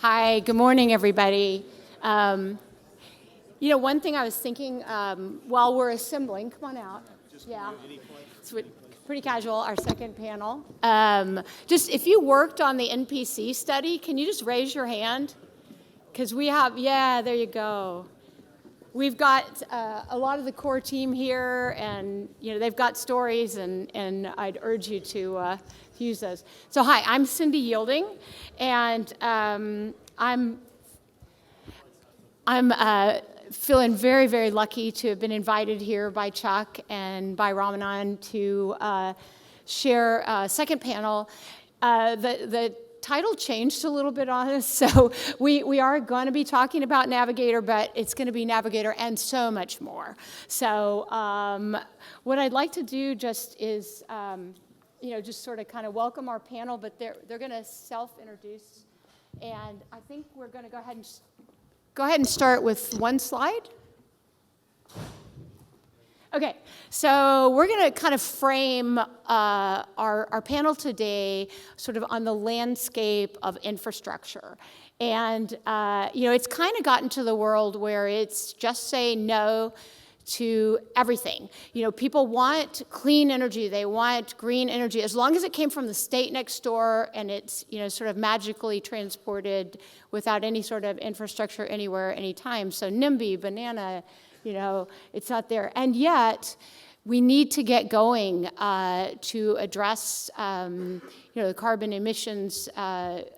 Hi, good morning, everybody. One thing I was thinking while we're assembling, come on out. Yeah, it's pretty casual, our second panel. Just if you worked on the NPC study, can you just raise your hand? Because we have, yeah, there you go. We've got a lot of the core team here, and they've got stories, and I'd urge you to use those. So hi, I'm Cindy Yielding, and I'm feeling very, very lucky to have been invited here by Chuck and by Ramanan to share a second panel. The title changed a little bit on us, so we are going to be talking about Navigator, but it's going to be Navigator and so much more. So what I'd like to do just is, just sort of kind of welcome our panel, but they're going to self-introduce, and I think we're going to go ahead and start with one slide. Okay, so we're going to kind of frame our panel today sort of on the landscape of infrastructure. And, it's kind of gotten to the world where it's just say no to everything. People want clean energy. They want green energy. As long as it came from the state next door and it's, sort of magically transported without any sort of infrastructure anywhere, anytime. So NIMBY, banana, it's not there. And yet, we need to get going to address, the carbon emissions that,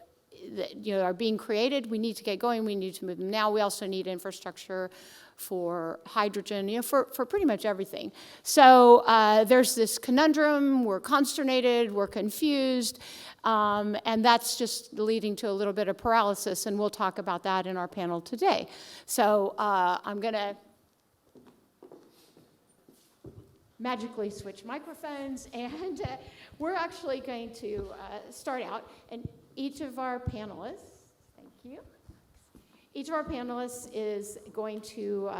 are being created. We need to get going. We need to move them now. We also need infrastructure for hydrogen, for pretty much everything. So there's this conundrum. We're consternated. We're confused. And that's just leading to a little bit of paralysis, and we'll talk about that in our panel today. So I'm going to magically switch microphones, and we're actually going to start out, and each of our panelists, thank you, each of our panelists is going to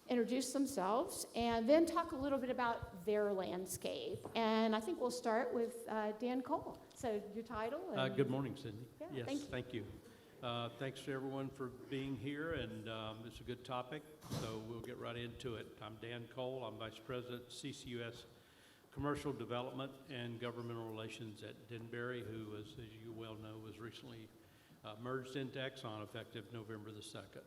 introduce themselves and then talk a little bit about their landscape. And I think we'll start with Dan Cole. So your title? And good morning, Cindy. Yeah, yes, thank you. Thanks to everyone for being here, and it's a good topic, so we'll get right into it. I'm Dan Cole. I'm Vice President, CCUS Commercial Development and Governmental Relations at Denbury, who, as you well know, was recently merged into Exxon effective November the 2nd.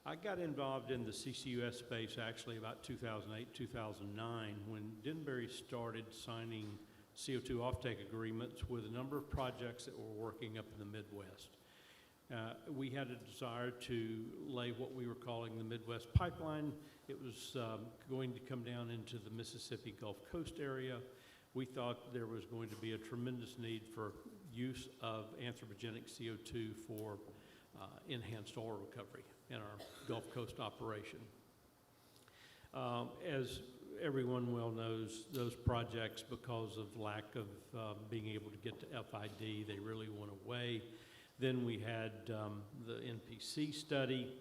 I got involved in the CCUS space actually about 2008, 2009, when Denbury started signing CO2 offtake agreements with a number of projects that were working up in the Midwest. We had a desire to lay what we were calling the Midwest Pipeline. It was going to come down into the Mississippi Gulf Coast area. We thought there was going to be a tremendous need for use of anthropogenic CO2 for enhanced oil recovery in our Gulf Coast operation. As everyone well knows, those projects, because of lack of being able to get to FID, they really went away. Then we had the NPC study.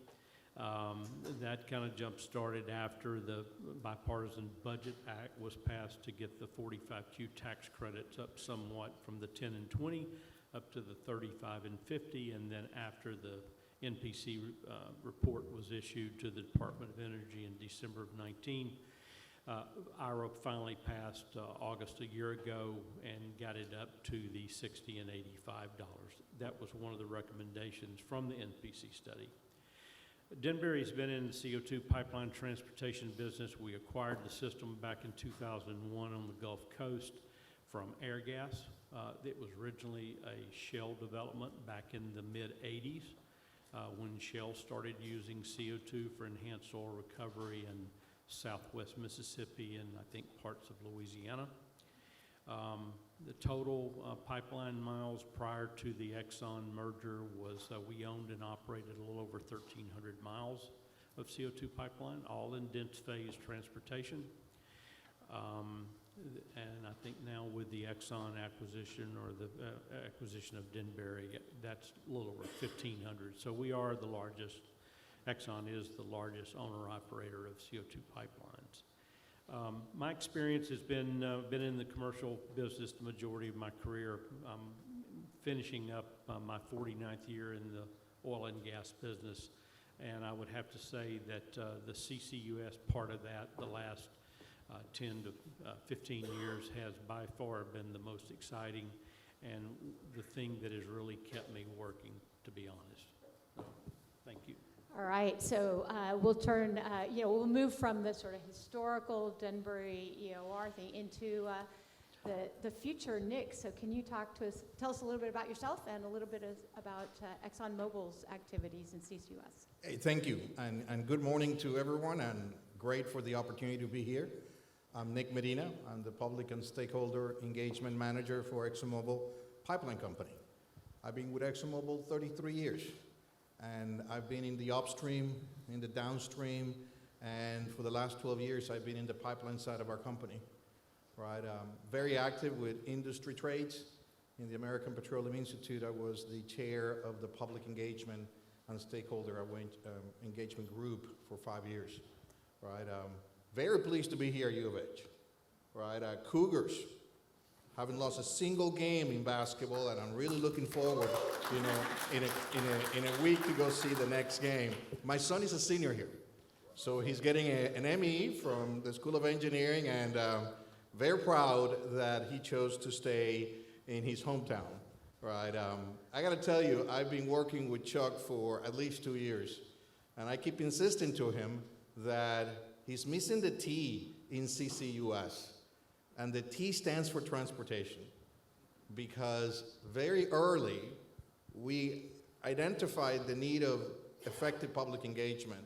That kind of jump-started after the Bipartisan Budget Act was passed to get the 45Q tax credits up somewhat from the 10 and 20 up to the 35 and 50, and then after the NPC report was issued to the Department of Energy in December of 19, IRA finally passed August a year ago and got it up to the $60 and $85. That was one of the recommendations from the NPC study. Denbury's been in the CO2 pipeline transportation business. We acquired the system back in 2001 on the Gulf Coast from Airgas. It was originally a Shell development back in the mid-'80s when Shell started using CO2 for enhanced oil recovery in southwest Mississippi and I think parts of Louisiana. The total pipeline miles prior to the Exxon merger was we owned and operated a little over 1,300 miles of CO2 pipeline, all in dense phase transportation. And I think now with the Exxon acquisition or the acquisition of Denbury, that's a little over 1,500. So we are the largest, Exxon is the largest owner-operator of CO2 pipelines. My experience has been in the commercial business the majority of my career. Finishing up my 49th year in the oil and gas business, and I would have to say that the CCUS part of that, the last 10 to 15 years, has by far been the most exciting and the thing that has really kept me working, to be honest. So, thank you. All right, so we'll turn, we'll move from the sort of historical Denbury EOR thing into the future. Nick, so can you tell us a little bit about yourself and a little bit about ExxonMobil's activities in CCUS? Hey, thank you, and good morning to everyone, and great for the opportunity to be here. I'm Nick Medina. I'm the Public and Stakeholder Engagement Manager for ExxonMobil Pipeline Company. I've been with ExxonMobil 33 years, and I've been in the upstream, in the downstream, and for the last 12 years, I've been in the pipeline side of our company. Right, very active with industry trades. In the American Petroleum Institute, I was the chair of the Public Engagement and Stakeholder Engagement Group for 5 years. Right, very pleased to be here at U of H. Right, Cougars haven't lost a single game in basketball, and I'm really looking forward, in a week to go see the next game. My son is a senior here, so he's getting an ME from the School of Engineering, and very proud that he chose to stay in his hometown. Right, I got to tell you, I've been working with Chuck for at least 2 years, and I keep insisting to him that he's missing the T in CCUS, and the T stands for transportation, because very early we identified the need of effective public engagement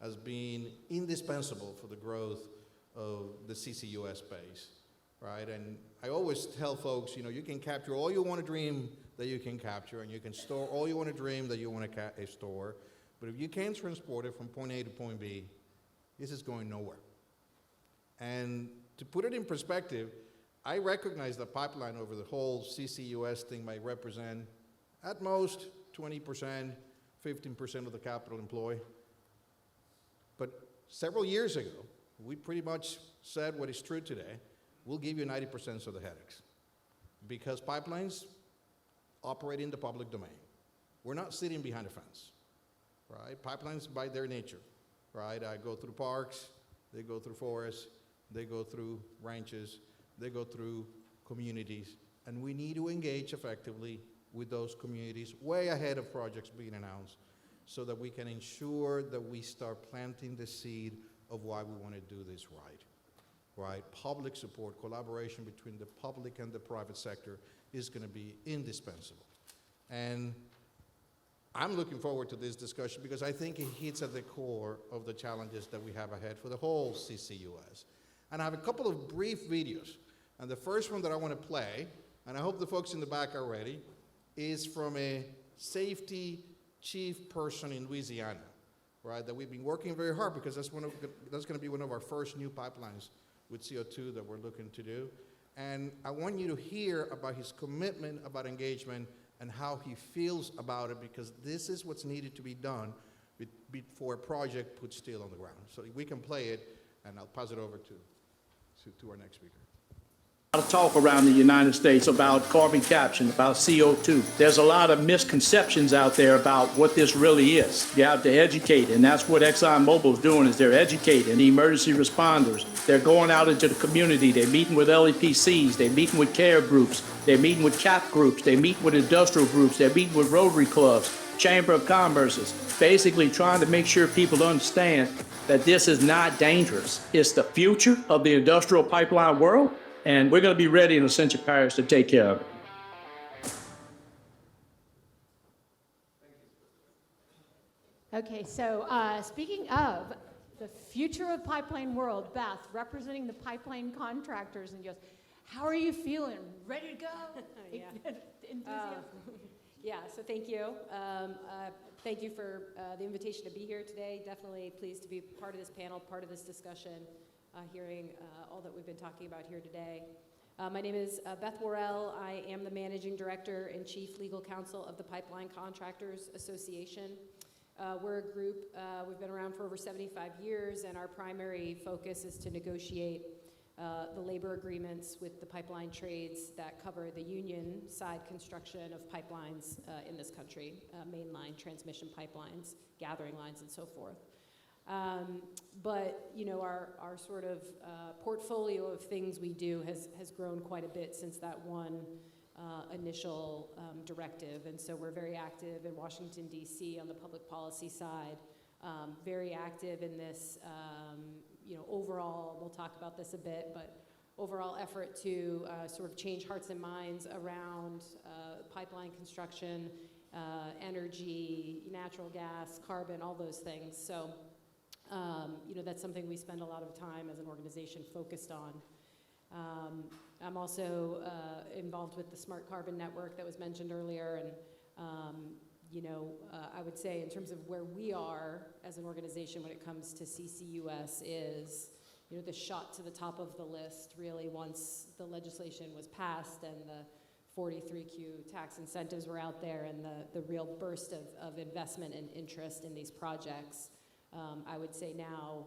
as being indispensable for the growth of the CCUS space, right? And I always tell folks, you can capture all you want to dream that you can capture, and you can store all you want to dream that you want to store, but if you can't transport it from point A to point B, this is going nowhere. And to put it in perspective, I recognize the pipeline over the whole CCUS thing might represent at most 20%, 15% of the capital employed. But several years ago, we pretty much said what is true today: we'll give you 90% of the headaches, because pipelines operate in the public domain. We're not sitting behind a fence, right? Pipelines, by their nature, right, go through parks, they go through forests, they go through ranches, they go through communities, and we need to engage effectively with those communities way ahead of projects being announced, so that we can ensure that we start planting the seed of why we want to do this right? Public support, collaboration between the public and the private sector is going to be indispensable. And I'm looking forward to this discussion because I think it hits at the core of the challenges that we have ahead for the whole CCUS. And I have a couple of brief videos. And the first one that I want to play, and I hope the folks in the back are ready, is from a safety chief person in Louisiana, right, that we've been working very hard, because that's going to be one of our first new pipelines with CO2 that we're looking to do. And I want you to hear about his commitment, about engagement, and how he feels about it, because this is what's needed to be done before a project puts steel on the ground. So we can play it, and I'll pass it over to our next speaker. A lot of talk around the United States about carbon capture, about CO2. There's a lot of misconceptions out there about what this really is. You have to educate, and that's what ExxonMobil is doing, is they're educating the emergency responders. They're going out into the community. They're meeting with LEPCs. They're meeting with care groups. They're meeting with CAP groups. They're meeting with industrial groups. They're meeting with Rotary clubs, Chamber of Commerce's, basically trying to make sure people understand that this is not dangerous. It's the future of the industrial pipeline world, and we're going to be ready in the Central Parish to take care of it. Okay, so speaking of the future of pipeline world, Beth, representing the pipeline contractors, and goes, how are you feeling? Ready to go? Yeah. Enthusiasm. Yeah, so thank you. Thank you for the invitation to be here today. Definitely pleased to be part of this panel, part of this discussion, hearing all that we've been talking about here today. My name is Beth Worrell. I am the Managing Director and Chief Legal Counsel of the Pipeline Contractors Association. We're a group, we've been around for over 75 years, and our primary focus is to negotiate the labor agreements with the pipeline trades that cover the union side construction of pipelines in this country, mainline transmission pipelines, gathering lines, and so forth. But you know, our sort of portfolio of things we do has grown quite a bit since that one initial directive, and so we're very active in Washington, D.C. on the public policy side, very active in this, you know, overall, we'll talk about this a bit, but overall effort to sort of change hearts and minds around pipeline construction, energy, natural gas, carbon, all those things. So, you know, that's something we spend a lot of time as an organization focused on. I'm also involved with the Smart Carbon Network that was mentioned earlier, and you know, I would say in terms of where we are as an organization when it comes to CCUS is, you know, the shot to the top of the list really once the legislation was passed and the 43Q tax incentives were out there and the real burst of investment and interest in these projects. I would say now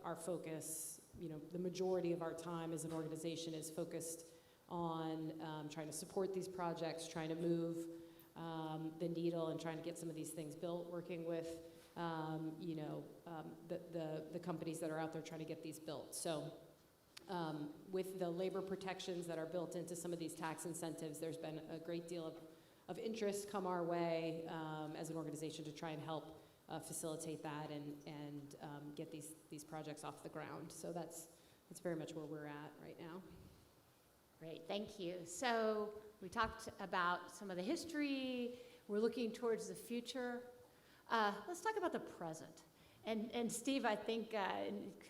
our focus, you know, the majority of our time as an organization is focused on trying to support these projects, trying to move the needle and trying to get some of these things built, working with, you know, the companies that are out there trying to get these built. So with the labor protections that are built into some of these tax incentives, there's been a great deal of interest come our way as an organization to try and help facilitate that and get these projects off the ground. So that's very much where we're at right now. Great, thank you. So we talked about some of the history. We're looking towards the future. Let's talk about the present. And Steve, I think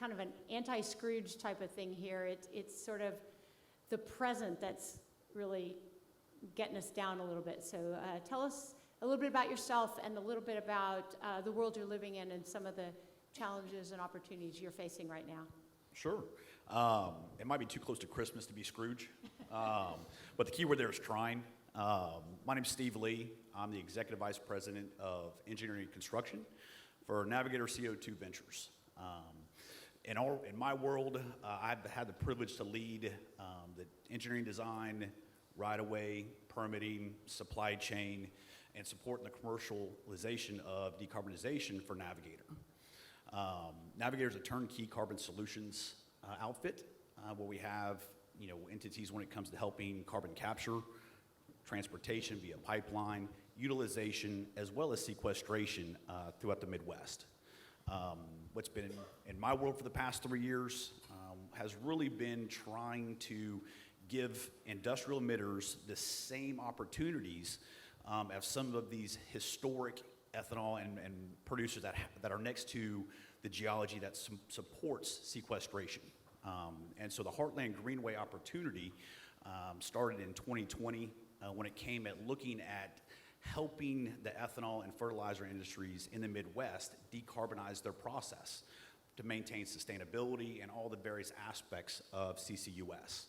kind of an anti-Scrooge type of thing here. It's sort of the present that's really getting us down a little bit. So tell us a little bit about yourself and a little bit about the world you're living in and some of the challenges and opportunities you're facing right now. Sure. It might be too close to Christmas to be Scrooge, but the key word there is trying. My name's Steve Lee. I'm the Executive Vice President of Engineering and Construction for Navigator CO2 Ventures. In my world, I've had the privilege to lead the engineering design, right-of-way, permitting, supply chain, and supporting the commercialization of decarbonization for Navigator. Navigator is a turnkey carbon solutions outfit where we have, you know, entities when it comes to helping carbon capture, transportation via pipeline, utilization, as well as sequestration throughout the Midwest. What's been in my world for the past 3 years has really been trying to give industrial emitters the same opportunities as some of these historic ethanol and producers that are next to the geology that supports sequestration. And so the Heartland Greenway opportunity started in 2020 when it came at looking at helping the ethanol and fertilizer industries in the Midwest decarbonize their process to maintain sustainability and all the various aspects of CCUS.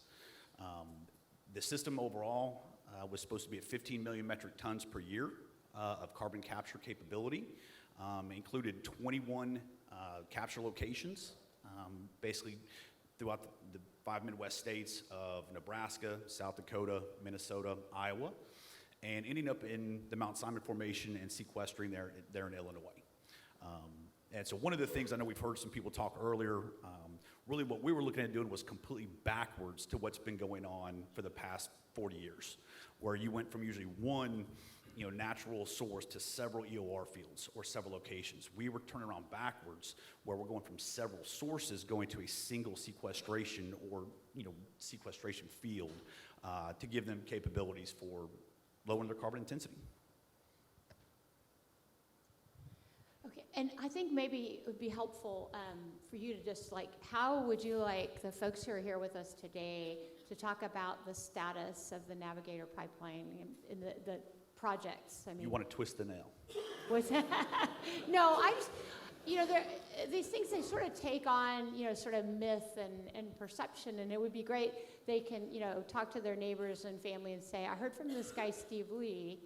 The system overall was supposed to be at 15 million metric tons per year of carbon capture capability, included 21 capture locations, basically throughout the 5 Midwest states of Nebraska, South Dakota, Minnesota, Iowa, and ending up in the Mount Simon Formation and sequestering there in Illinois. And so one of the things I know we've heard some people talk earlier, really what we were looking at doing was completely backwards to what's been going on for the past 40 years, where you went from usually one, you know, natural source to several EOR fields or several locations. We were turning around backwards, where we're going from several sources going to a single sequestration or, you know, sequestration field to give them capabilities for lowering their carbon intensity. Okay, and I think maybe it would be helpful for you to just how would you like the folks who are here with us today to talk about the status of the Navigator pipeline and the projects? I mean, You want to twist the nail. No, I just, you know, these things, they sort of take on, you know, sort of myth and perception, and it would be great they can, you know, talk to their neighbors and family and say, I heard from this guy, Steve Lee,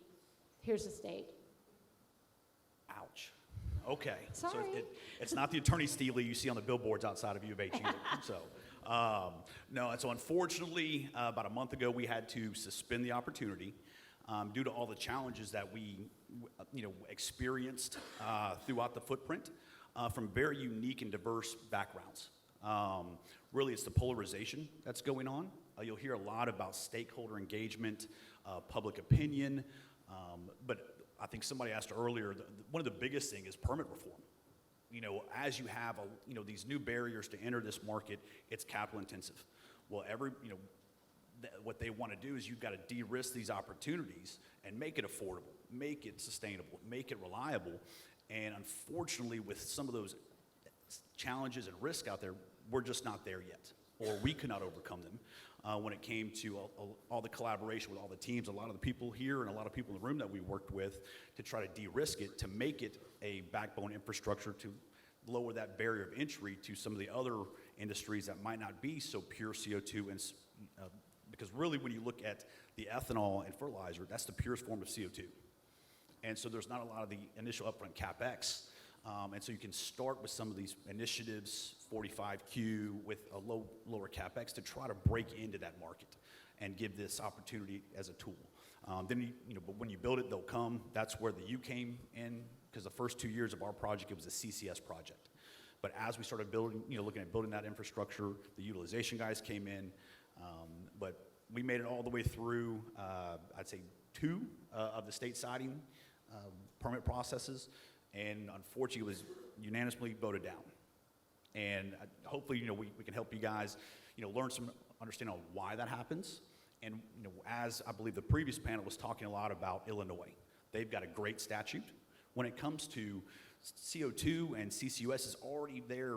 here's the state. Ouch. Okay. Sorry. So it's not the attorney Steve Lee you see on the billboards outside of U of H either. So No, and so unfortunately, about a month ago, we had to suspend the opportunity due to all the challenges that we, experienced throughout the footprint from very unique and diverse backgrounds. Really, it's the polarization that's going on. You'll hear a lot about stakeholder engagement, public opinion, but I think somebody asked earlier, one of the biggest things is permit reform. As you have, these new barriers to enter this market, it's capital intensive. Well, what they want to do is you've got to de-risk these opportunities and make it affordable, make it sustainable, make it reliable. And unfortunately, with some of those challenges and risk out there, we're just not there yet, or we could not overcome them. When it came to all the collaboration with all the teams, a lot of the people here and a lot of people in the room that we worked with to try to de-risk it, to make it a backbone infrastructure to lower that barrier of entry to some of the other industries that might not be so pure CO2. And because really when you look at the ethanol and fertilizer, that's the purest form of CO2. And so there's not a lot of the initial upfront CapEx. And so you can start with some of these initiatives, 45Q, with a lower CapEx to try to break into that market and give this opportunity as a tool. Then, but when you build it, they'll come. That's where the U came in, because the first 2 years of our project, it was a CCS project. But as we started building, looking at building that infrastructure, the utilization guys came in. But we made it all the way through, I'd say, 2 of the state siding permit processes. And unfortunately, it was unanimously voted down. And hopefully, we can help you guys, learn some understanding on why that happens. And, as I believe the previous panel was talking a lot about Illinois, they've got a great statute. When it comes to CO2 and CCUS is already there,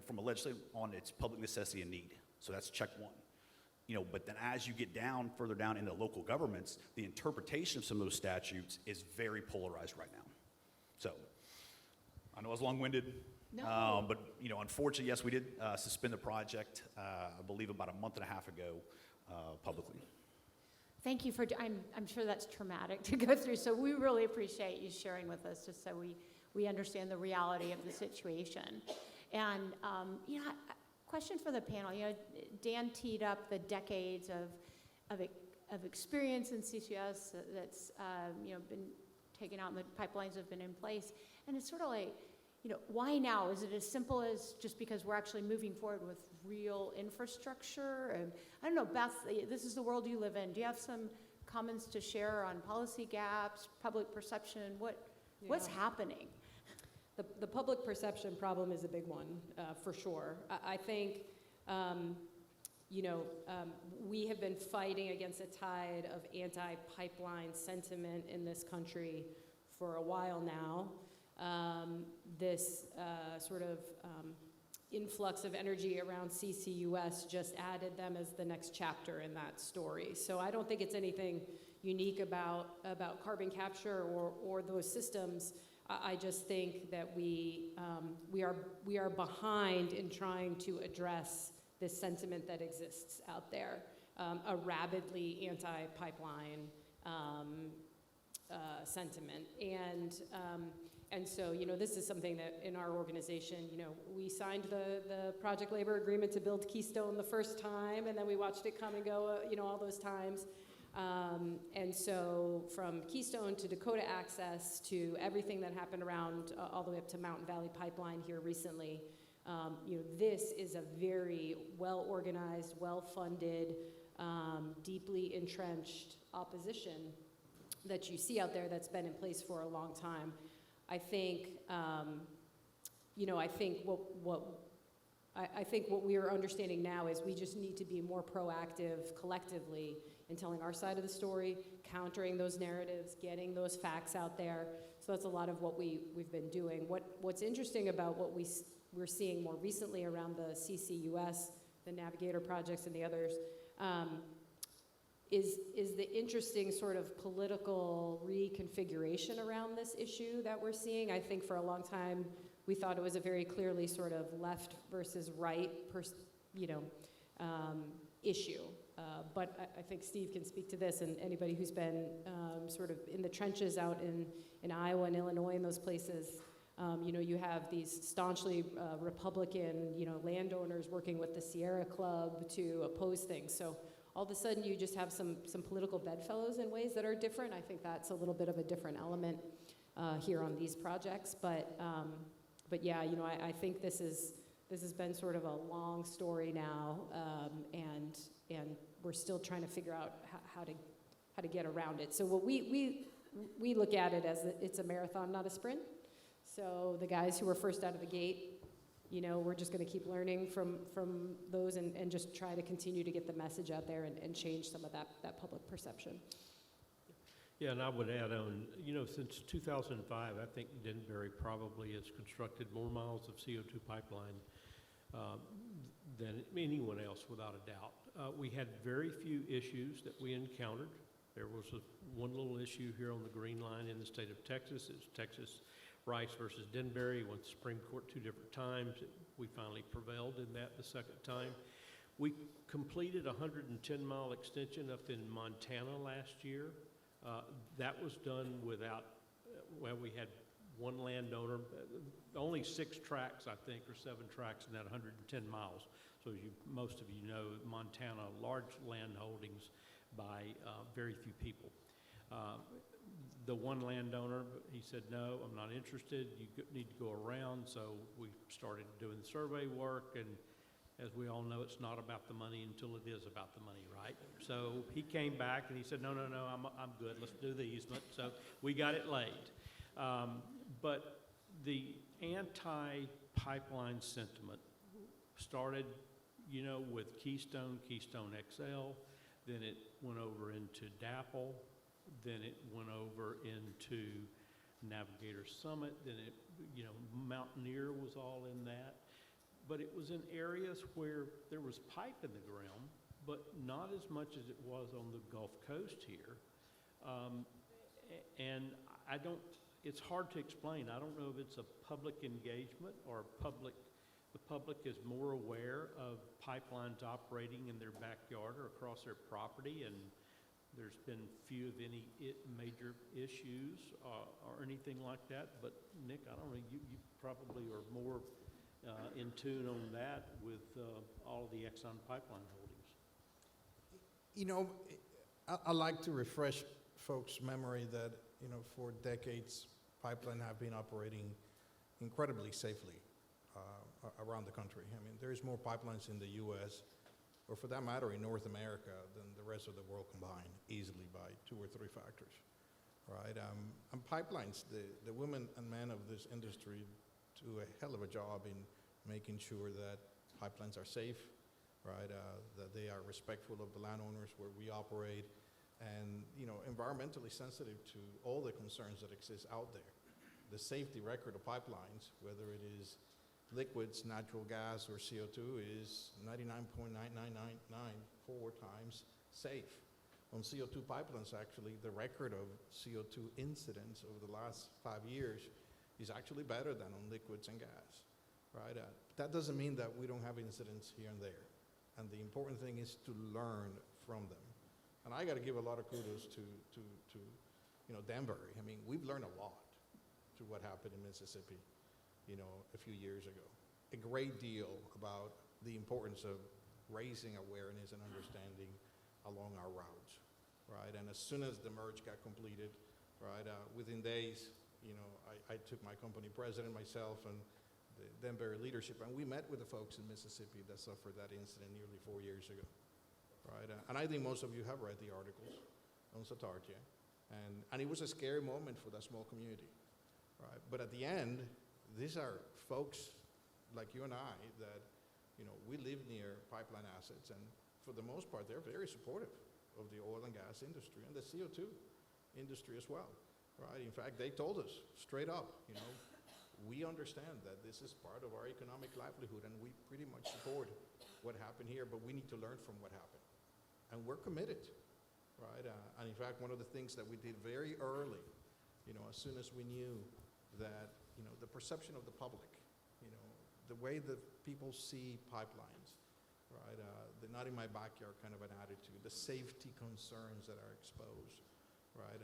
from a legislative on its public necessity and need. So that's check one. But then as you get further down into local governments, the interpretation of some of those statutes is very polarized right now. So, I know I was long-winded, No. but unfortunately, yes, we did suspend the project, I believe about a month and a half ago, publicly. Thank you for, I'm sure that's traumatic to go through, so we really appreciate you sharing with us, just so we understand the reality of the situation. And, question for the panel, Dan teed up the decades of experience in CCUS that's, been taken out and the pipelines have been in place. And it's sort of like, why now? Is it as simple as just because we're actually moving forward with real infrastructure? And I don't know, Beth, this is the world you live in. Do you have some comments to share on policy gaps, public perception? What's happening? The public perception problem is a big one, for sure. I think, we have been fighting against a tide of anti-pipeline sentiment in this country for a while now. This sort of influx of energy around CCUS just added them as the next chapter in that story. So I don't think it's anything unique about carbon capture or those systems. I just think that we are behind in trying to address this sentiment that exists out there, a rabidly anti-pipeline sentiment. And so, this is something that in our organization, we signed the project labor agreement to build Keystone the first time, and then we watched it come and go, all those times. And so from Keystone to Dakota Access to everything that happened around all the way up to Mountain Valley Pipeline here recently, this is a very well-organized, well-funded, deeply entrenched opposition that you see out there that's been in place for a long time. I think, I think what we are understanding now is we just need to be more proactive collectively in telling our side of the story, countering those narratives, getting those facts out there. So that's a lot of what we've been doing. What's interesting about what we're seeing more recently around the CCUS, the Navigator projects and the others, is the interesting sort of political reconfiguration around this issue that we're seeing. I think for a long time, we thought it was a very clearly sort of left versus right, issue. But I think Steve can speak to this, and anybody who's been sort of in the trenches out in Iowa and Illinois and those places, You know, you have these staunchly Republican, you know, landowners working with the Sierra Club to oppose things. So all of a sudden you just have some political bedfellows in ways that are different. I think that's a little bit of a different element here on these projects. But yeah, you know, I think this has been sort of a long story now, and we're still trying to figure out how to get around it. So what we look at it as it's a marathon, not a sprint. So the guys who were first out of the gate, you know, we're just going to keep learning from those and just try to continue to get the message out there and change some of that public perception. Yeah, and I would add on, you know, since 2005, I think Denbury probably has constructed more miles of CO2 pipeline than anyone else, without a doubt. We had very few issues that we encountered. There was one little issue here on the Green Line in the state of Texas. It's Texas Rice versus Denbury. Went to the Supreme Court 2 different times. We finally prevailed in that the second time. We completed a 110-mile extension up in Montana last year. That was done without, well, we had one landowner, only 6 tracks, I think, or 7 tracks in that 110 miles. So as most of you know, Montana, large land holdings by very few people. The one landowner, he said, no, I'm not interested. You need to go around. So we started doing the survey work, and as we all know, it's not about the money until it is about the money, right? So he came back and he said, no, I'm good. Let's do the easement. So we got it laid. But the anti-pipeline sentiment started, you know, with Keystone XL, then it went over into DAPL, then it went over into Navigator Summit, then it, you know, Mountaineer was all in that. But it was in areas where there was pipe in the ground, but not as much as it was on the Gulf Coast here. And I don't, it's hard to explain. I don't know if it's a public engagement or the public is more aware of pipelines operating in their backyard or across their property, and there's been few of any major issues or anything like that. But Nick, I don't know, you probably are more in tune on that with all of the Exxon pipeline holdings. You know, I like to refresh folks' memory that, you know, for decades, pipeline have been operating incredibly safely around the country. I mean, there's more pipelines in the U.S., or for that matter, in North America, than the rest of the world combined, easily by 2 or 3 factors, right? And pipelines, the women and men of this industry do a hell of a job in making sure that pipelines are safe, right? That they are respectful of the landowners where we operate, and, you know, environmentally sensitive to all the concerns that exist out there. The safety record of pipelines, whether it is liquids, natural gas, or CO2, is 99.9994 times safe. On CO2 pipelines, actually, the record of CO2 incidents over the last 5 years is actually better than on liquids and gas, right? That doesn't mean that we don't have incidents here and there. And the important thing is to learn from them. And I got to give a lot of kudos to you know, Denbury. I mean, we've learned a lot through what happened in Mississippi, you know, a few years ago. A great deal about the importance of raising awareness and understanding along our routes, right? And as soon as the merge got completed, right, within days, you know, I took my company president, myself, and the Denbury leadership, and we met with the folks in Mississippi that suffered that incident nearly 4 years ago, right? And I think most of you have read the articles on Satartia, and it was a scary moment for that small community, right? But at the end, these are folks like you and I that, you know, we live near pipeline assets, and for the most part, they're very supportive of the oil and gas industry and the CO2 industry as well, right? In fact, they told us straight up, you know, we understand that this is part of our economic livelihood, and we pretty much support what happened here, but we need to learn from what happened. And we're committed, right? And in fact, one of the things that we did very early, you know, as soon as we knew that, you know, the perception of the public, you know, the way that people see pipelines, right? The not in my backyard kind of an attitude, the safety concerns that are exposed, right?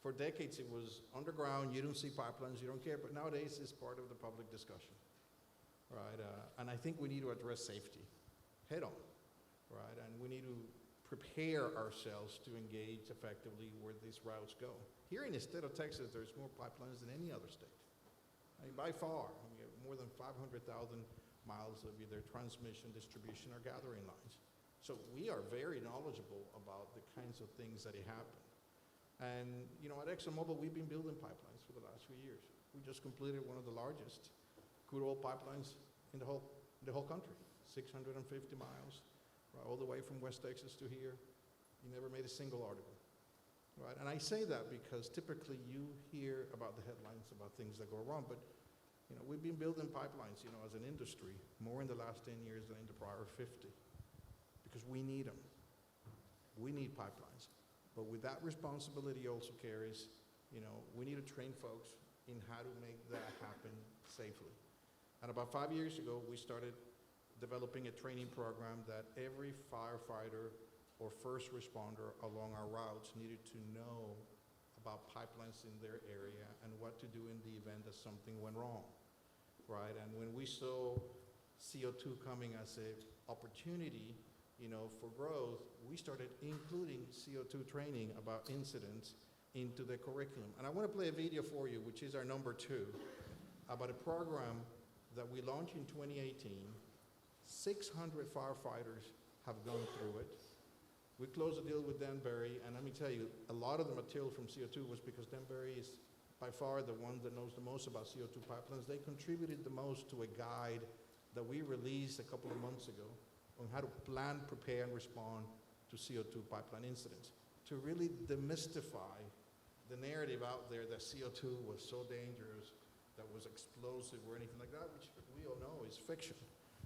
For decades, it was underground, you don't see pipelines, you don't care, but nowadays it's part of the public discussion, right? And I think we need to address safety head on, right? And we need to prepare ourselves to engage effectively where these routes go. Here in the state of Texas, there's more pipelines than any other state. I mean, by far, we have more than 500,000 miles of either transmission, distribution, or gathering lines. So we are very knowledgeable about the kinds of things that happen. And, you know, at ExxonMobil, we've been building pipelines for the last few years. We just completed one of the largest crude oil pipelines in the whole country, 650 miles, right, all the way from West Texas to here. You never made a single article, right? And I say that because typically you hear about the headlines about things that go wrong, but, you know, we've been building pipelines, you know, as an industry more in the last 10 years than in the prior 50, because we need them. We need pipelines. But with that responsibility also carries, you know, we need to train folks in how to make that happen safely. And about 5 years ago, we started developing a training program that every firefighter or first responder along our routes needed to know about pipelines in their area and what to do in the event that something went wrong, right? And when we saw CO2 coming as an opportunity, you know, for growth, we started including CO2 training about incidents into the curriculum. And I want to play a video for you, which is our number 2, about a program that we launched in 2018. 600 firefighters have gone through it. We closed a deal with Danbury, and let me tell you, a lot of the material from CO2 was because Danbury is by far the one that knows the most about CO2 pipelines. They contributed the most to a guide that we released a couple of months ago on how to plan, prepare, and respond to CO2 pipeline incidents, to really demystify the narrative out there that CO2 was so dangerous, that was explosive or anything like that, which we all know is fiction,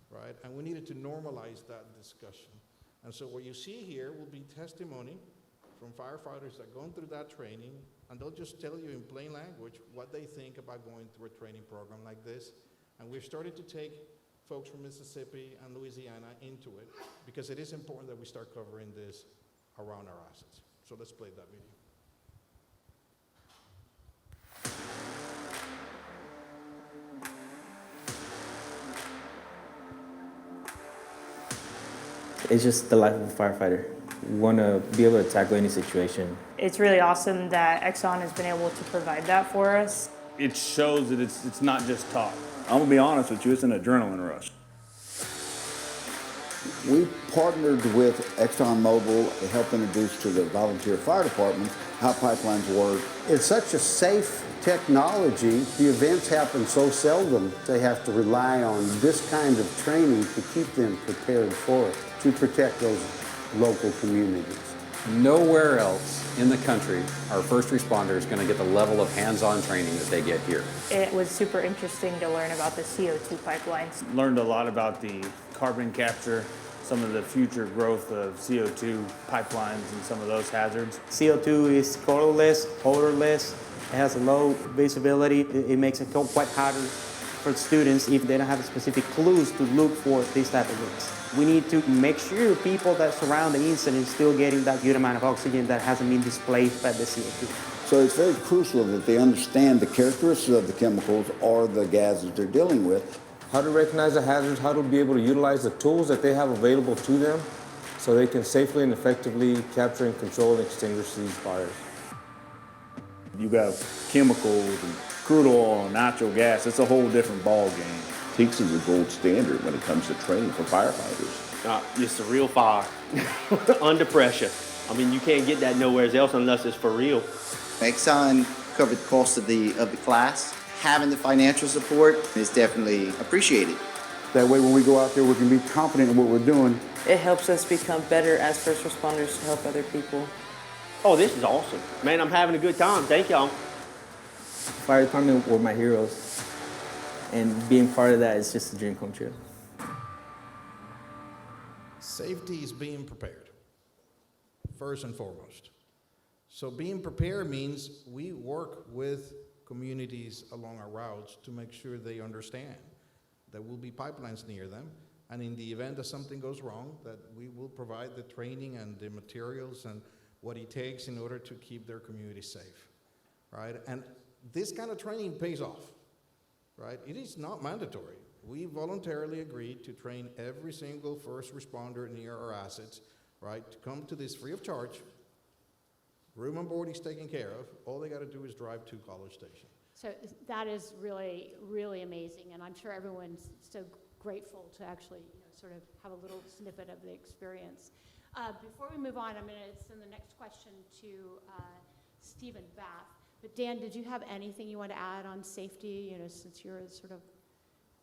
right? And we needed to normalize that discussion. And so what you see here will be testimony from firefighters that gone through that training, and they'll just tell you in plain language what they think about going through a training program like this. And we've started to take folks from Mississippi and Louisiana into it, because it is important that we start covering this around our assets. So let's play that video. It's just the life of a firefighter. You want to be able to tackle any situation. It's really awesome that Exxon has been able to provide that for us. It shows that it's not just talk. I'm gonna be honest with you, it's an adrenaline rush. We partnered with ExxonMobil to help introduce to the volunteer fire departments how pipelines work. It's such a safe technology. The events happen so seldom. They have to rely on this kind of training to keep them prepared for it, to protect those local communities. Nowhere else in the country are first responders going to get the level of hands-on training that they get here. It was super interesting to learn about the CO2 pipelines. Learned a lot about the carbon capture, some of the future growth of CO2 pipelines and some of those hazards. CO2 is colorless, odorless, it has a low visibility. It makes it quite harder for students if they don't have specific clues to look for these type of leaks. We need to make sure people that surround the incident still getting that good amount of oxygen that hasn't been displaced by the CO2. So it's very crucial that they understand the characteristics of the chemicals or the gases they're dealing with. How to recognize the hazards, how to be able to utilize the tools that they have available to them so they can safely and effectively capture and control and extinguish these fires. You got chemicals and crude oil and natural gas. It's a whole different ball game. TEACS is the gold standard when it comes to training for firefighters. It's a real fire under pressure. I mean, you can't get that nowhere else unless it's for real. Exxon covered the cost of the class. Having the financial support is definitely appreciated. That way when we go out there, we can be confident in what we're doing. It helps us become better as first responders to help other people. Oh, this is awesome. Man, I'm having a good time. Thank y'all. Fire department were my heroes, and being part of that is just a dream come true. Safety is being prepared, first and foremost. So being prepared means we work with communities along our routes to make sure they understand there will be pipelines near them, and in the event that something goes wrong, that we will provide the training and the materials and what it takes in order to keep their community safe. right? And this kind of training pays off, right? It is not mandatory. We voluntarily agreed to train every single first responder near our assets, right, to come to this free of charge. Room and board is taken care of. All they got to do is drive to College Station. So that is really, really amazing, and I'm sure everyone's so grateful to actually, sort of have a little snippet of the experience. Before we move on, I'm going to send the next question to Stephen Bath. But Dan, did you have anything you want to add on safety, since you're sort of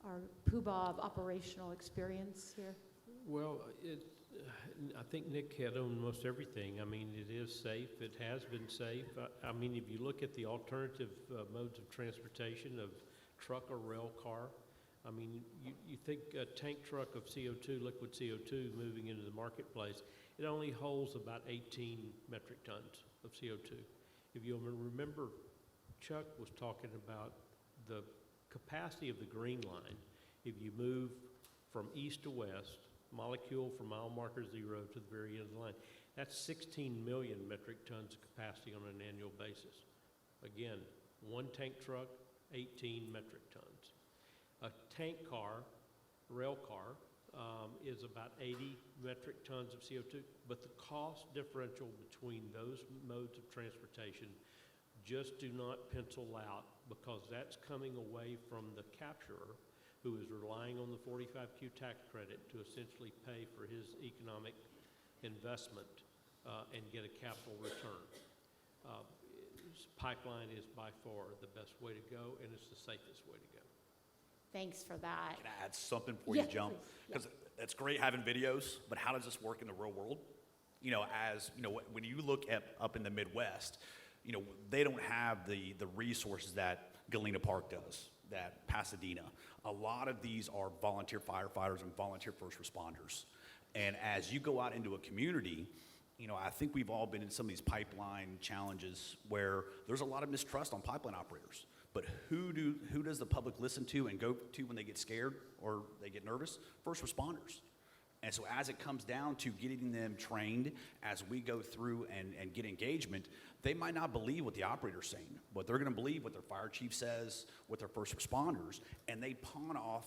our poobah of operational experience here? Well, I think Nick hit on most everything. I mean, it is safe. It has been safe. I mean, if you look at the alternative modes of transportation of truck or rail car, I mean, you think a tank truck of CO2, liquid CO2 moving into the marketplace, it only holds about 18 metric tons of CO2. If you remember, Chuck was talking about the capacity of the green line. If you move from east to west, molecule from mile marker 0 to the very end of the line, that's 16 million metric tons of capacity on an annual basis. Again, one tank truck, 18 metric tons. A tank car, rail car, is about 80 metric tons of CO2, but the cost differential between those modes of transportation just do not pencil out, because that's coming away from the capturer, who is relying on the 45Q tax credit to essentially pay for his economic investment and get a capital return. Pipeline is by far the best way to go, and it's the safest way to go. Thanks for that. Can I add something before you jump? Because it's great having videos, but how does this work in the real world? When you look up in the Midwest, they don't have the resources that Galena Park does, that Pasadena. A lot of these are volunteer firefighters and volunteer first responders. And as you go out into a community, I think we've all been in some of these pipeline challenges where there's a lot of mistrust on pipeline operators. But who does the public listen to and go to when they get scared or they get nervous? First responders. And so as it comes down to getting them trained, as we go through and get engagement, they might not believe what the operator's saying, but they're going to believe what their fire chief says, what their first responders, and they pawn off,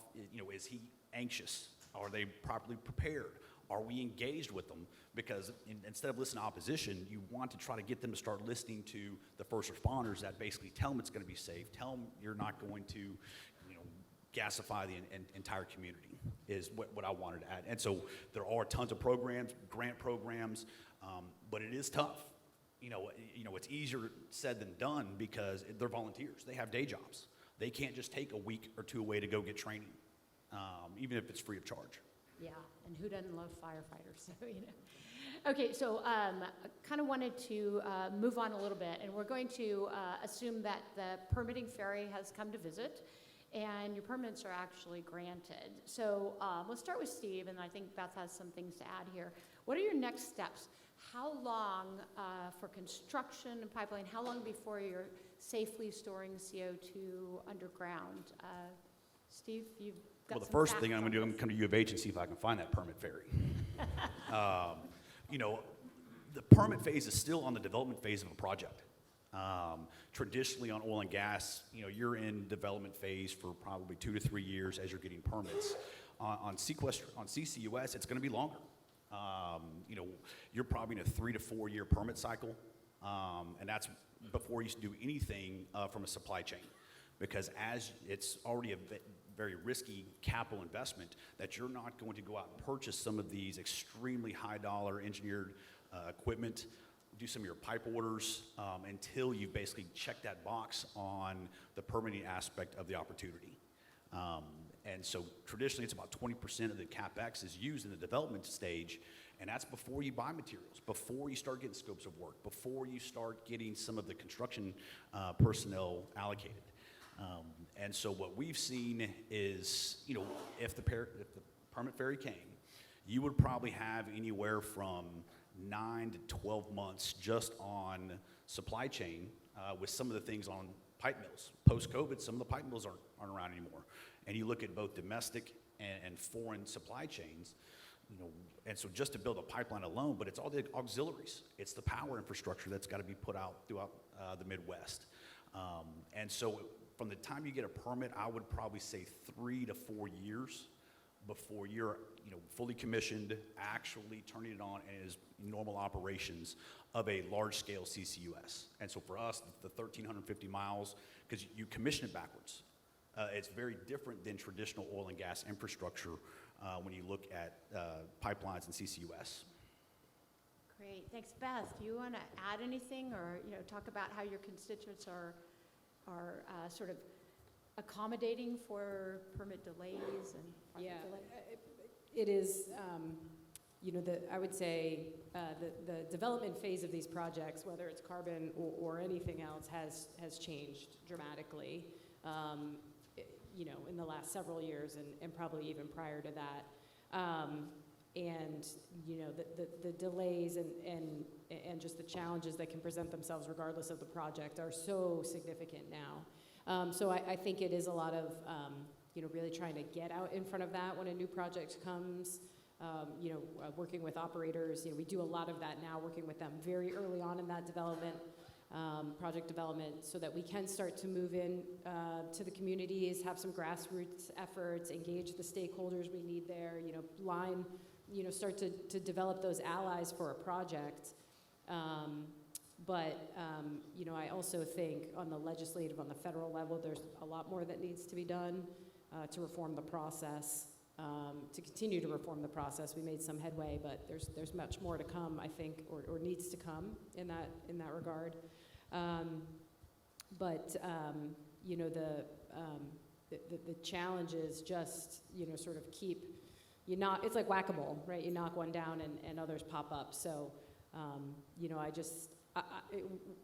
is he anxious? Are they properly prepared? Are we engaged with them? Because instead of listening to opposition, you want to try to get them to start listening to the first responders that basically tell them it's going to be safe, tell them you're not going to, gasify the entire community, is what I wanted to add. And so there are tons of programs, grant programs, but it is tough. It's easier said than done because they're volunteers. They have day jobs. They can't just take a week or two away to go get training, even if it's free of charge. Yeah, and who doesn't love firefighters? Okay, so I kind of wanted to move on a little bit, and we're going to assume that the permitting ferry has come to visit, and your permits are actually granted. So let's start with Steve, and I think Beth has some things to add here. What are your next steps? How long for construction and pipeline, how long before you're safely storing CO2 underground? Steve, you've got the first thing I'm going to do, I'm going to come to U of H and see if I can find that permit ferry. The permit phase is still on the development phase of a project. Traditionally on oil and gas, you're in development phase for probably 2 to 3 years as you're getting permits. On CCUS, it's going to be longer. You're probably in a 3 to 4 year permit cycle, and that's before you do anything from a supply chain, because as it's already a very risky capital investment, that you're not going to go out and purchase some of these extremely high dollar engineered equipment, do some of your pipe orders until you basically check that box on the permitting aspect of the opportunity. And so traditionally it's about 20% of the CapEx is used in the development stage, and that's before you buy materials, before you start getting scopes of work, before you start getting some of the construction personnel allocated. And so what we've seen is, if the permit ferry came, you would probably have anywhere from 9 to 12 months just on supply chain with some of the things on pipe mills. Post-COVID, some of the pipe mills aren't around anymore. And you look at both domestic and foreign supply chains, and so just to build a pipeline alone, but it's all the auxiliaries. It's the power infrastructure that's got to be put out throughout the Midwest. And so from the time you get a permit, I would probably say 3 to 4 years before you're, fully commissioned, actually turning it on and is normal operations of a large-scale CCUS. And so for us, the 1,350 miles, because you commission it backwards. It's very different than traditional oil and gas infrastructure when you look at pipelines and CCUS. Great, thanks. Beth, do you want to add anything or, talk about how your constituents are sort of accommodating for permit delays and project delays? It is, I would say the development phase of these projects, whether it's carbon or anything else, has changed dramatically, in the last several years and probably even prior to that. And the delays and just the challenges that can present themselves regardless of the project are so significant now. So I think it is a lot of really trying to get out in front of that when a new project comes. Working with operators, we do a lot of that now, working with them very early on in that development, project development, so that we can start to move in to the communities, have some grassroots efforts, engage the stakeholders we need there, start to develop those allies for a project. But I also think on the legislative, on the federal level, there's a lot more that needs to be done to reform the process, to continue to reform the process. We made some headway, but there's much more to come, I think, or needs to come in that regard. The challenge is just, sort of keep, it's like whack-a-mole, right? You knock one down and others pop up. So,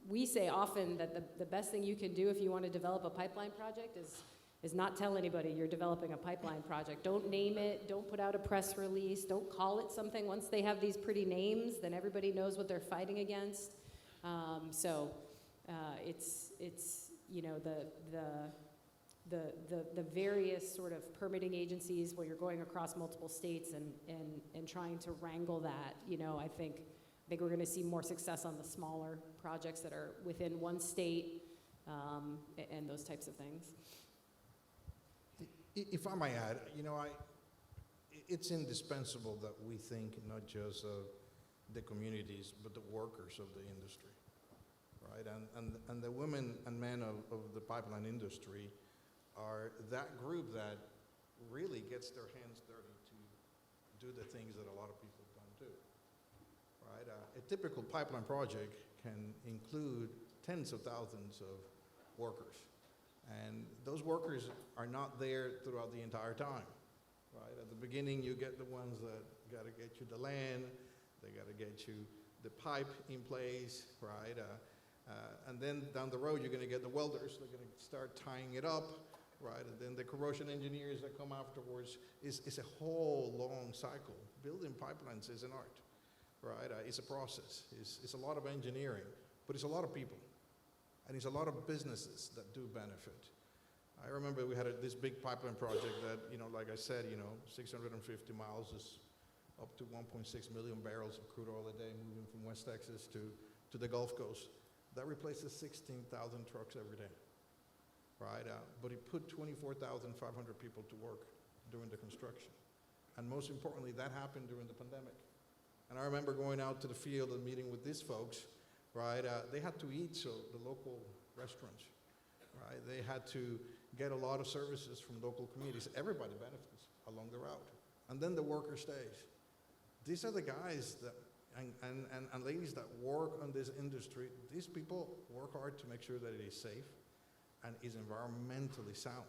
we say often that the best thing you can do if you want to develop a pipeline project is not tell anybody you're developing a pipeline project. Don't name it, don't put out a press release, don't call it something. Once they have these pretty names, then everybody knows what they're fighting against. It's the various sort of permitting agencies where you're going across multiple states and trying to wrangle that, I think we're going to see more success on the smaller projects that are within one state and those types of things. If I may add, it's indispensable that we think not just of the communities, but the workers of the industry, right? And the women and men of the pipeline industry are that group that really gets their hands dirty to do the things that a lot of people don't do, right? A typical pipeline project can include tens of thousands of workers. And those workers are not there throughout the entire time, right? At the beginning, you get the ones that got to get you the land, they got to get you the pipe in place, right? And then down the road, you're going to get the welders, they're going to start tying it up, right? And then the corrosion engineers that come afterwards. It's a whole long cycle. Building pipelines is an art, right? It's a process. It's a lot of engineering, but it's a lot of people. And it's a lot of businesses that do benefit. I remember we had this big pipeline project that, like I said, 650 miles is up to 1.6 million barrels of crude oil a day moving from West Texas to the Gulf Coast. That replaces 16,000 trucks every day, right? But it put 24,500 people to work during the construction. And most importantly, that happened during the pandemic. And I remember going out to the field and meeting with these folks, right? They had to eat, so the local restaurants, right? They had to get a lot of services from local communities. Everybody benefits along the route. And then the worker stays. These are the guys that, and ladies that work on this industry. These people work hard to make sure that it is safe and is environmentally sound,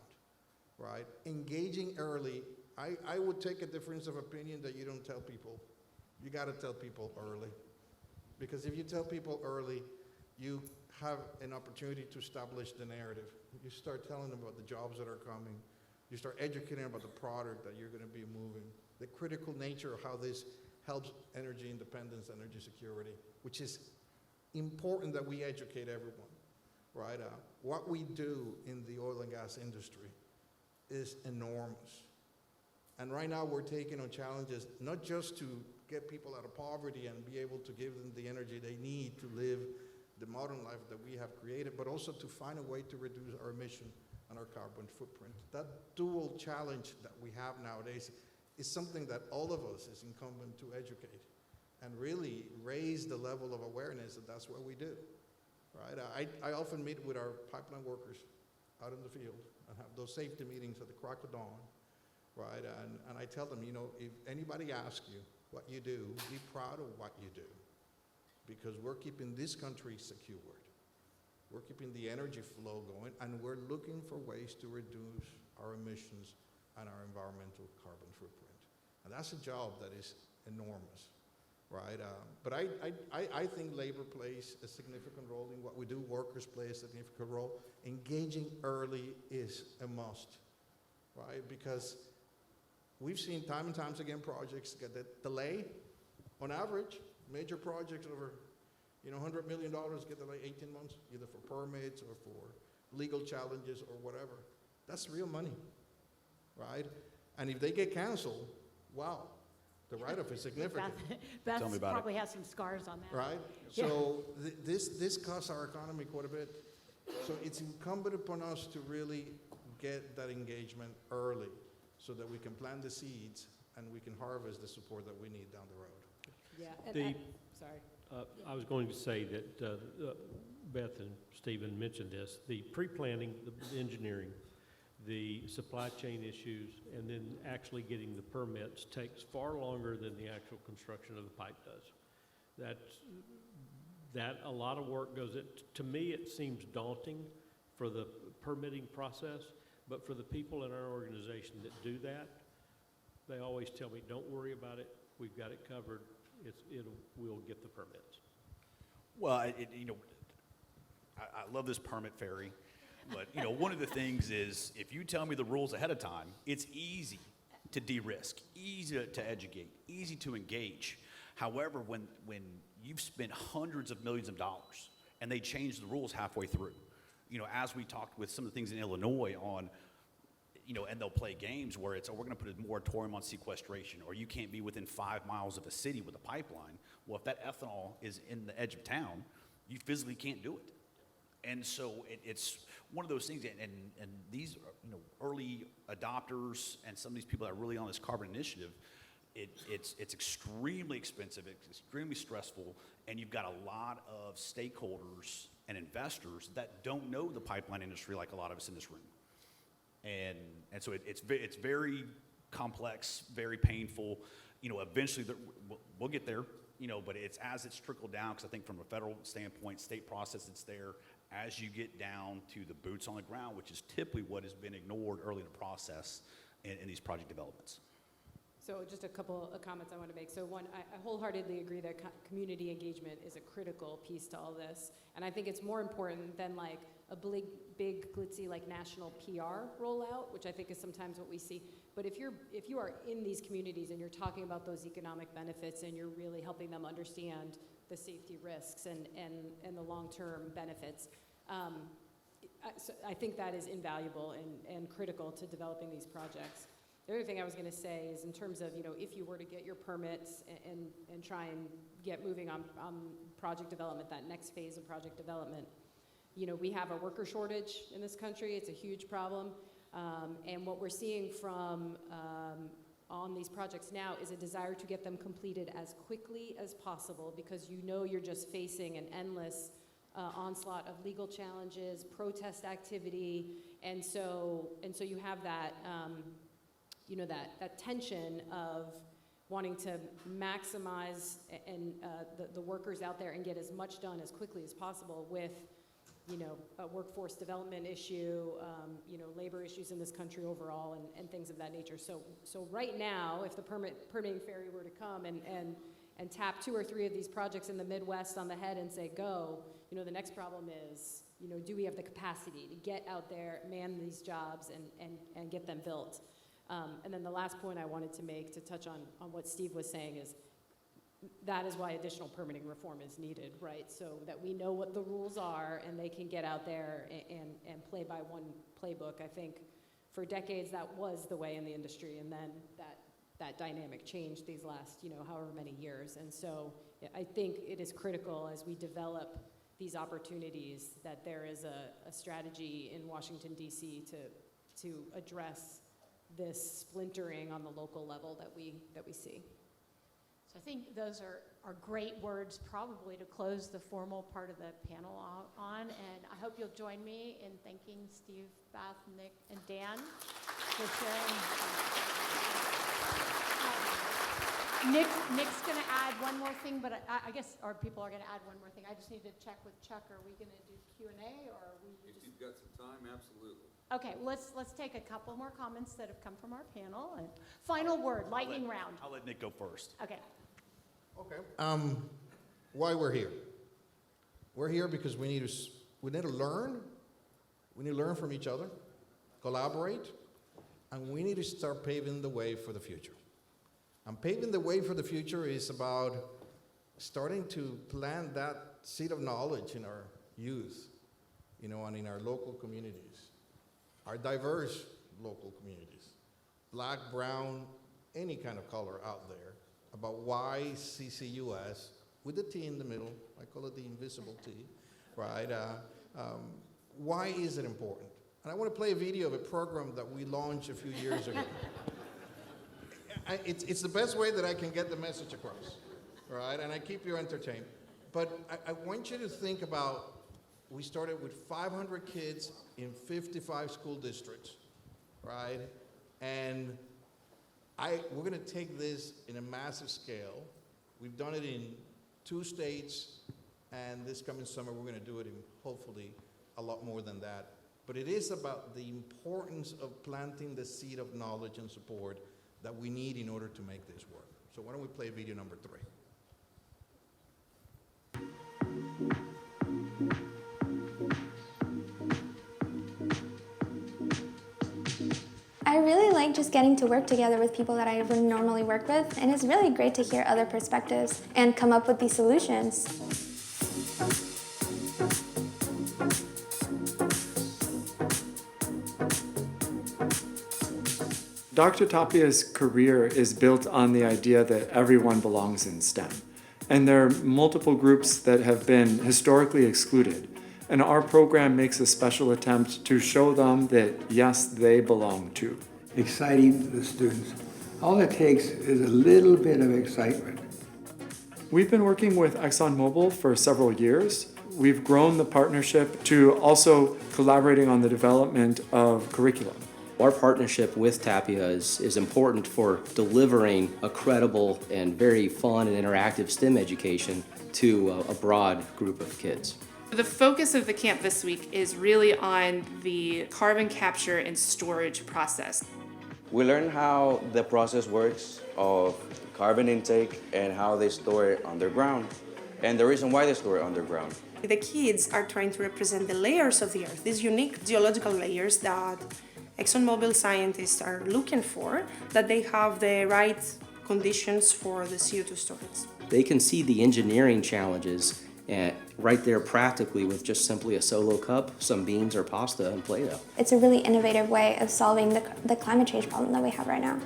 right? Engaging early, I would take a difference of opinion that you don't tell people. You gotta tell people early. Because if you tell people early, you have an opportunity to establish the narrative. You start telling them about the jobs that are coming. You start educating them about the product that you're going to be moving. The critical nature of how this helps energy independence, energy security, which is important that we educate everyone, right? What we do in the oil and gas industry is enormous. And right now we're taking on challenges, not just to get people out of poverty and be able to give them the energy they need to live the modern life that we have created, but also to find a way to reduce our emission and our carbon footprint. That dual challenge that we have nowadays is something that all of us is incumbent to educate and really raise the level of awareness that that's what we do, right? I often meet with our pipeline workers out in the field and have those safety meetings at the crack of dawn, right? And I tell them, you know, if anybody asks you what you do, be proud of what you do, because we're keeping this country secured. We're keeping the energy flow going, and we're looking for ways to reduce our emissions and our environmental carbon footprint. And that's a job that is enormous, right? But I think labor plays a significant role in what we do. Workers play a significant role. Engaging early is a must, right? Because we've seen time and times again projects get that delay. On average, major projects over, you know, $100 million get delayed 18 months, either for permits or for legal challenges or whatever. That's real money, right? And if they get canceled, wow, the write-off is significant. Beth Tell me about probably has some scars on that. Right? Yeah. So this costs our economy quite a bit. So it's incumbent upon us to really get that engagement early so that we can plant the seeds and we can harvest the support that we need down the road. Yeah, and The- sorry. I was going to say that Beth and Stephen mentioned this, the pre-planning, the engineering, the supply chain issues, and then actually getting the permits takes far longer than the actual construction of the pipe does. That a lot of work goes in. To me, it seems daunting for the permitting process, but for the people in our organization that do that, they always tell me, don't worry about it, we've got it covered. We'll get the permits. Well, you know, I love this permit ferry, but you know, one of the things is if you tell me the rules ahead of time, it's easy to de-risk, easy to educate, easy to engage. However, when you've spent hundreds of millions of dollars and they change the rules halfway through, you know, as we talked with some of the things in Illinois on, you know, and they'll play games where it's, oh, we're going to put a moratorium on sequestration, or you can't be within 5 miles of a city with a pipeline. Well, if that ethanol is in the edge of town, you physically can't do it. And so it's one of those things, and these, you know, early adopters and some of these people that are really on this carbon initiative, it's extremely expensive, it's extremely stressful, and you've got a lot of stakeholders and investors that don't know the pipeline industry like a lot of us in this room. And so it's very complex, very painful. You know, eventually we'll get there, you know, but it's as it's trickled down, because I think from a federal standpoint, state process, it's there as you get down to the boots on the ground, which is typically what has been ignored early in the process in these project developments. So just a couple of comments I want to make. So one, I wholeheartedly agree that community engagement is a critical piece to all this. And I think it's more important than like a big glitzy like national PR rollout, which I think is sometimes what we see. But if you are in these communities and you're talking about those economic benefits and you're really helping them understand the safety risks and the long-term benefits, so I think that is invaluable and critical to developing these projects. The other thing I was going to say is in terms of, you know, if you were to get your permits and try and get moving on project development, that next phase of project development, you know, we have a worker shortage in this country. It's a huge problem. And what we're seeing from on these projects now is a desire to get them completed as quickly as possible, because you know you're just facing an endless onslaught of legal challenges, protest activity, and so you have that you know, that tension of wanting to maximize and the workers out there and get as much done as quickly as possible with, you know, a workforce development issue, you know, labor issues in this country overall, and things of that nature. So right now, if the permitting ferry were to come and tap 2 or 3 of these projects in the Midwest on the head and say, go, you know, the next problem is, you know, do we have the capacity to get out there, man these jobs, and get them built? And then the last point I wanted to make, to touch on what Steve was saying, is that is why additional permitting reform is needed, right? So that we know what the rules are and they can get out there and play by one playbook. I think for decades that was the way in the industry, and then that dynamic changed these last, you know, however many years. And so I think it is critical as we develop these opportunities, that there is a strategy in Washington, D.C. to address this splintering on the local level that we see. So I think those are great words probably to close the formal part of the panel on, and I hope you'll join me in thanking Steve, Beth, Nick, and Dan for sharing. Nick's going to add one more thing, but I guess our people are going to add one more thing. I just need to check with Chuck. Are we going to do Q&A, or are we If you've got some time, absolutely. Okay, let's take a couple more comments that have come from our panel. And final word, lightning round. I'll let Nick go first. Okay. Okay. Why we're here? We're here because we need to learn. We need to learn from each other, collaborate, and we need to start paving the way for the future. And paving the way for the future is about starting to plant that seed of knowledge in our youth, and in our local communities, our diverse local communities, black, brown, any kind of color out there, about why CCUS, with the T in the middle, I call it the invisible T, right? Why is it important? And I want to play a video of a program that we launched a few years ago. It's the best way that I can get the message across, right? And I keep you entertained. But I want you to think about, we started with 500 kids in 55 school districts, right? And we're going to take this in a massive scale. We've done it in 2 states, and this coming summer we're going to do it in hopefully a lot more than that. But it is about the importance of planting the seed of knowledge and support that we need in order to make this work. So why don't we play video number 3? I really like just getting to work together with people that I wouldn't normally work with, and it's really great to hear other perspectives and come up with these solutions. Dr. Tapia's career is built on the idea that everyone belongs in STEM. And there are multiple groups that have been historically excluded. And our program makes a special attempt to show them that, yes, they belong too. Exciting to the students. All it takes is a little bit of excitement. We've been working with ExxonMobil for several years. We've grown the partnership to also collaborating on the development of curriculum. Our partnership with Tapia is important for delivering a credible and very fun and interactive STEM education to a broad group of kids. The focus of the camp this week is really on the carbon capture and storage process. We learn how the process works of carbon intake and how they store it underground, and the reason why they store it underground. The kids are trying to represent the layers of the Earth, these unique geological layers that ExxonMobil scientists are looking for, that they have the right conditions for the CO2 storage. They can see the engineering challenges right there practically with just simply a solo cup, some beans or pasta, and Play-Doh. It's a really innovative way of solving the climate change problem that we have right now.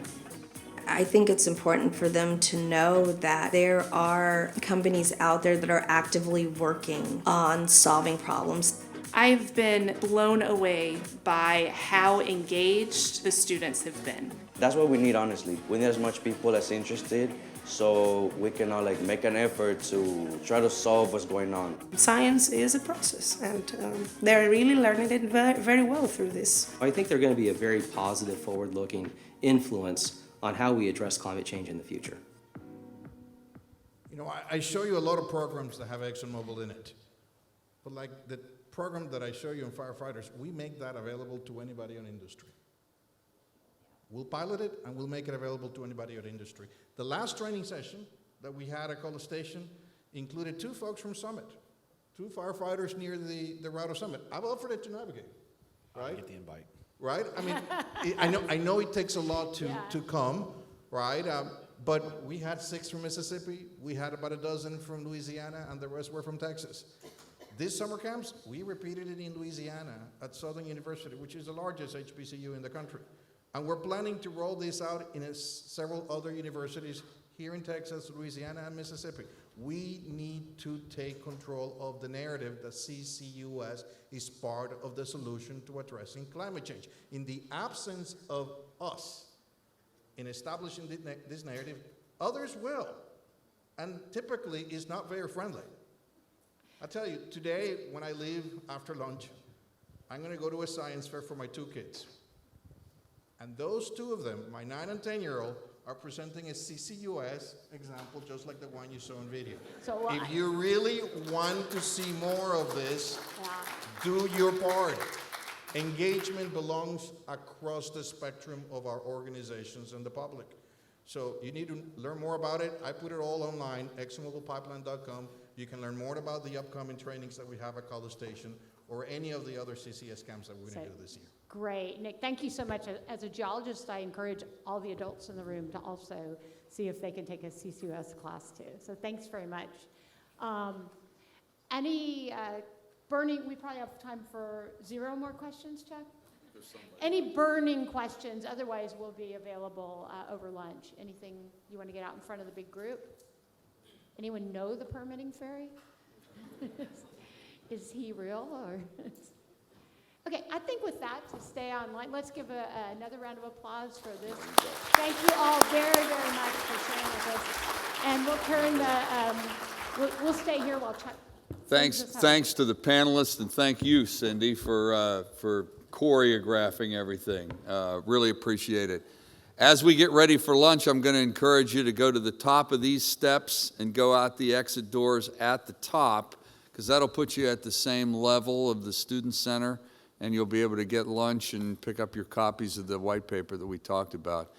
I think it's important for them to know that there are companies out there that are actively working on solving problems. I've been blown away by how engaged the students have been. That's what we need, honestly. We need as much people as interested so we can all make an effort to try to solve what's going on. Science is a process, and they're really learning it very, very well through this. I think they're going to be a very positive, forward-looking influence on how we address climate change in the future. I show you a lot of programs that have ExxonMobil in it, but like the program that I show you in firefighters, we make that available to anybody in industry. We'll pilot it and we'll make it available to anybody in industry. The last training session that we had at College Station included 2 folks from Summit, 2 firefighters near the route of Summit. I've offered it to Navigator, right? I'll get the invite. Right? I mean, I know it takes a lot to come, right? But we had 6 from Mississippi, we had about a dozen from Louisiana, and the rest were from Texas. This summer camps, we repeated it in Louisiana at Southern University, which is the largest HBCU in the country. And we're planning to roll this out in several other universities here in Texas, Louisiana, and Mississippi. We need to take control of the narrative that CCUS is part of the solution to addressing climate change. In the absence of us in establishing this narrative, others will. And typically, it's not very friendly. I tell you, today, when I leave after lunch, I'm going to go to a science fair for my 2 kids. And those 2 of them, my 9 and 10-year-old, are presenting a CCUS example just like the one you saw in video. So, if you really want to see more of this, do your part. Engagement belongs across the spectrum of our organizations and the public. So you need to learn more about it. I put it all online, exxonmobilpipeline.com. You can learn more about the upcoming trainings that we have at College Station or any of the other CCS camps that we're going to do this year. Great. Nick, thank you so much. As a geologist, I encourage all the adults in the room to also see if they can take a CCUS class too. So thanks very much. Any burning, we probably have time for 0 more questions, Chuck? Any burning questions? Otherwise, we'll be available over lunch. Anything you want to get out in front of the big group? Anyone know the permitting fairy? Is he real or? Okay, I think with that, to stay online, let's give another round of applause for this. Thank you all very, very much for sharing with us. And we'll turn the, we'll stay here while Chuck. Thanks to the panelists, and thank you, Cindy, for choreographing everything. Really appreciate it. As we get ready for lunch, I'm going to encourage you to go to the top of these steps and go out the exit doors at the top, because that'll put you at the same level of the Student Center, and you'll be able to get lunch and pick up your copies of the white paper that we talked about.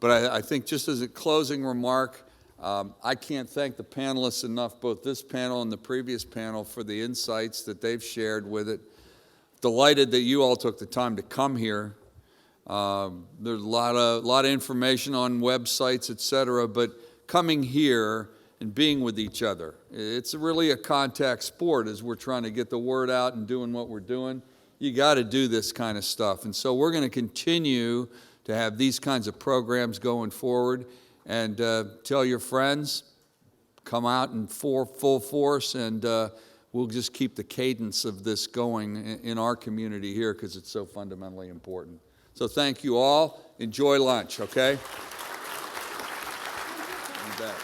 But I think just as a closing remark, I can't thank the panelists enough, both this panel and the previous panel, for the insights that they've shared with it. Delighted that you all took the time to come here. There's a lot of information on websites, et cetera, but coming here and being with each other, it's really a contact sport as we're trying to get the word out and doing what we're doing. You got to do this kind of stuff. And so we're going to continue to have these kinds of programs going forward. And tell your friends, come out in full force, and we'll just keep the cadence of this going in our community here because it's so fundamentally important. So thank you all. Enjoy lunch, okay? You bet.